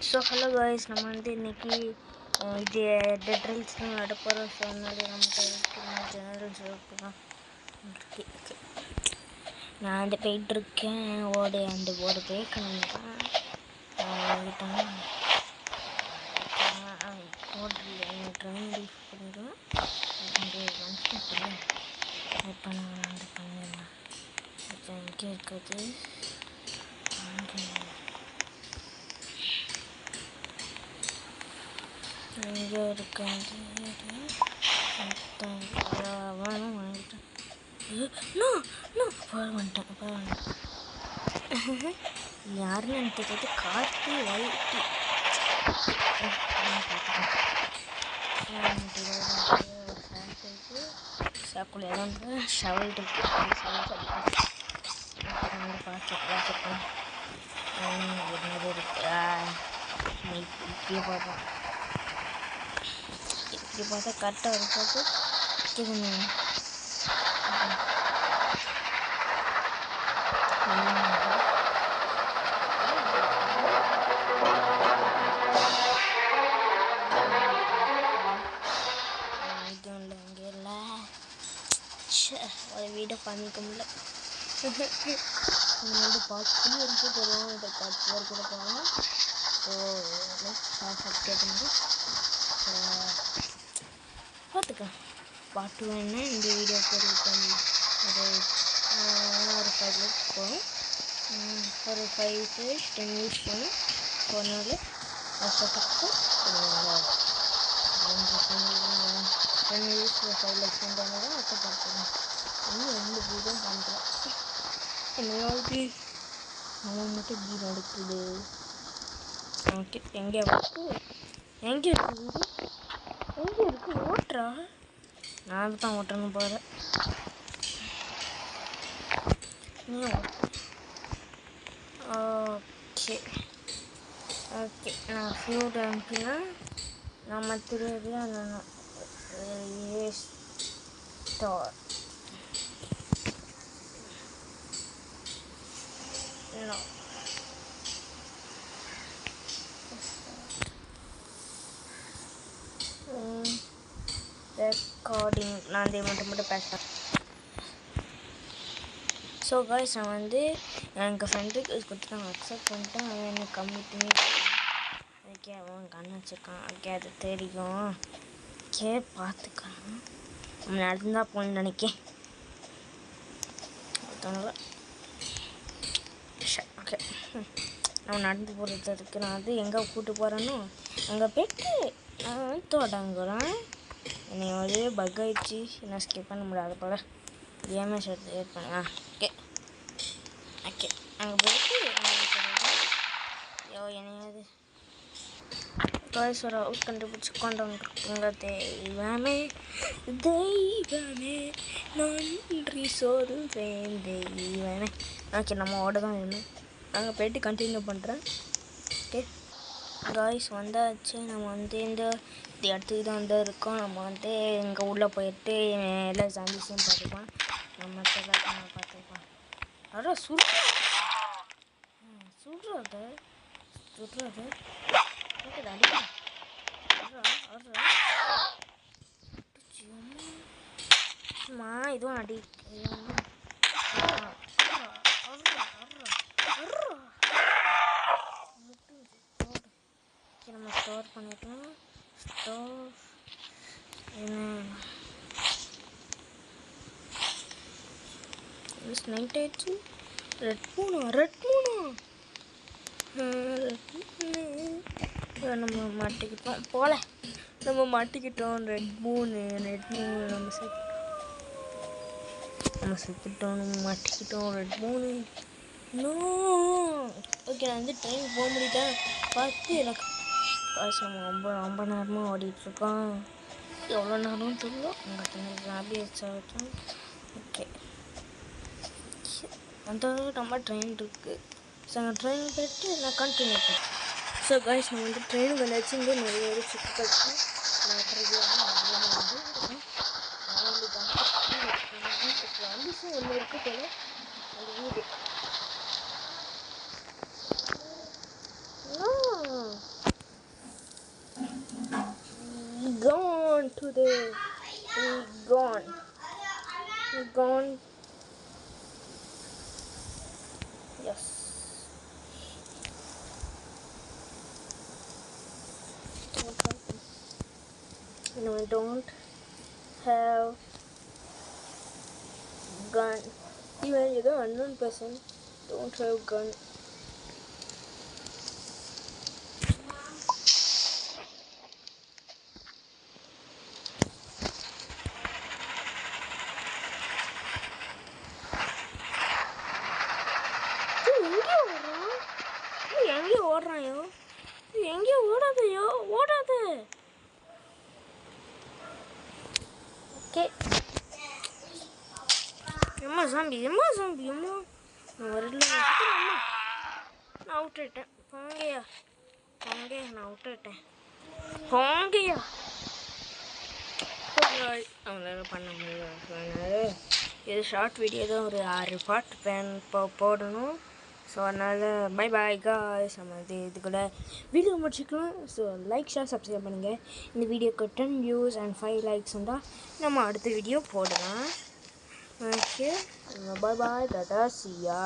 So hello guys, நம்ம வந்து இன்றைக்கி இது டெட் ரீல்ஸ்லாம் நடப்போகிறோம். ஸோ அதனால நம்ம ஜெனரல் ஜோக்கு தான் ஓகே. நான் வந்து போயிட்டுருக்கேன். அந்த ஓட பேக்கணும் தான் போட்டில் ட்ரெயின் லீஃப் பண்ணிடுவேன். அந்த மனுஷன் இப்போ நான் வந்து பண்ணிடலாம். இங்கே இருக்குது இங்கே இருக்கிறது வேணும் வாங்கிட்டேன். வந்துட்டேன் யாருன்னு எனக்கு தெரியாது. கார்த்தி வைட்டி சாக்குள்ள வந்து ஷவல் இருக்கு. பார்த்துருக்கேன் என்னது இருக்கு. இப்படியே பார்த்தோம். இப்படி பார்த்தா கரெக்டாக இருக்காது. ஒரு வீடியோ பண்ணிக்க முடியல. நம்ம வந்து பார்த்து வரைக்கும் போகிறோம். இதை பார்த்து வரைக்கும் கூட போகலாம். ஸோ சப்ஸ்கிரைப் பண்ணி பார்த்துக்கலாம். பாட்டு வேணுன்னா இந்த வீடியோ போட்டு ஒரு 5 minutes போகும். ஒரு 5 to 10 minutes போகணும். போனால கஷ்டப்பட்டு 10 minutes 5 lakhs பண்ணுறாங்க தான் கஷ்டப்படுத்துறேன். இன்னும் எந்த வீடும் பண்ணுறேன். என்னையாவது அவன் மட்டும் இப்படி நடக்குது. ஓகே, எங்கே இருக்குது ஓட்டுறா? நான் தான் ஓட்டணும் போகிறேன். ஓகே நான் ஃப்ளூட் அனுப்பினா நம்ம தெரியாது. ஸ்டார் ரெக்கார்டிங் நான் இதே மட்டும் பேசுகிறேன். ஸோ காய்ஸ், நான் வந்து எங்கள் ஃப்ரெண்டுக்கு கொடுத்துட்டாங்க. அக்செப்ட் பண்ணிட்டேன். அவன் என்ன கம்மிட்டுமே ஓகே. அவன் கண்ணு வச்சுருக்கான். ஓகே, அது தெரியும். ஓகே, பார்த்துக்கலாம். நம்ம நடந்துதான் போகணும்னு நினைக்கேன். ஓகே, நம்ம நடந்து போகிறதுக்கு நான் வந்து எங்கே கூப்பிட்டு போகிறேன்னோ அங்கே போய்ட்டு நான் தொடங்குறேன். என்னை வந்து பக் ஆகிடுச்சு. நான் ஸ்கிப் பண்ண முடியாது போல. கேமே ஷர்ட் பண்ண ஓகே அங்கே போயிட்டு என்னையாவது ஒரு அவுட் கண்டுபிடிச்சி கொண்டு வந்துருக்குங்க. தெய்வமே நன்றி சொல்வேன் தெய்வமே. ஓகே, நம்ம ஓட தான் வேணும். நாங்கள் போய்ட்டு கண்டினியூ பண்ணுறேன். ஓகே காய்ஸ், வந்தாச்சு. நம்ம வந்து இந்த இடத்துக்கு தான் வந்து இருக்கோம். நம்ம வந்து இங்கே உள்ளே போயிட்டு எல்லா ஜாம்பிஸையும் பார்த்துப்போம். நம்ம எல்லாத்தையும் பார்த்துப்போம். அதான் சுடுறாத இதுவும் அடி. நம்ம ஸ்டோர் பண்ணிக்கலாம். நைட் ஆயிடுச்சு. ரெட் மூணா நம்ம மாட்டிக்கிட்டோம் போல. ரெட் மூணு நம்ம செத்துட்டோம். நம்ம மாட்டிக்கிட்டோம். ரெட் மூணு நோ. ஓகே, நான் வந்து ட்ரெயின் போக முடியல. பார்த்து எனக்கு நம்ம ரொம்ப நேரமாக ஓடிட்டுருக்கோம். எவ்வளோ நேரம் தெரியல. அங்கே ஓகே, அந்த நம்ம ட்ரெயின் இருக்குது. ஸோ அந்த ட்ரெயின் போய்ட்டு நான் கண்டினியூ பண்ணேன். ஸோ காய்ஸ், நம்ம வந்து ட்ரெயினுக்கு வந்தாச்சு. இங்கே நிறைய சுற்றி கழிச்சு ஒன்று இருக்குது போல. அந்த வீடு today. He gone. Yes. No, I don't have gun. Even the unknown person don't have gun. எங்கே ஓடுறாயோ எங்கே ஓடாதையோ ஓடாது. ஓகே எம்மா சாம்பி அம்மா நான் வரல. நான் விட்டுட்டேன் போங்கயா நான் விட்டுட்டேன் போங்கயா. அவங்களால பண்ண முடியல. இது ஷார்ட் வீடியோ தான், ஒரு 6 பாட்டு போடணும். ஸோ அதனால் பை பாய் காய்ஸ். நம்ம இது கூட வீடியோ முடிச்சுக்கலாம். ஸோ லைக் ஷேர் சப்ஸ்கிரைப் பண்ணுங்கள். இந்த வீடியோக்கு 10 views and 5 likes வந்தால் நம்ம அடுத்த வீடியோ போடலாம். ஓகே பை பாய் டாடா சியா.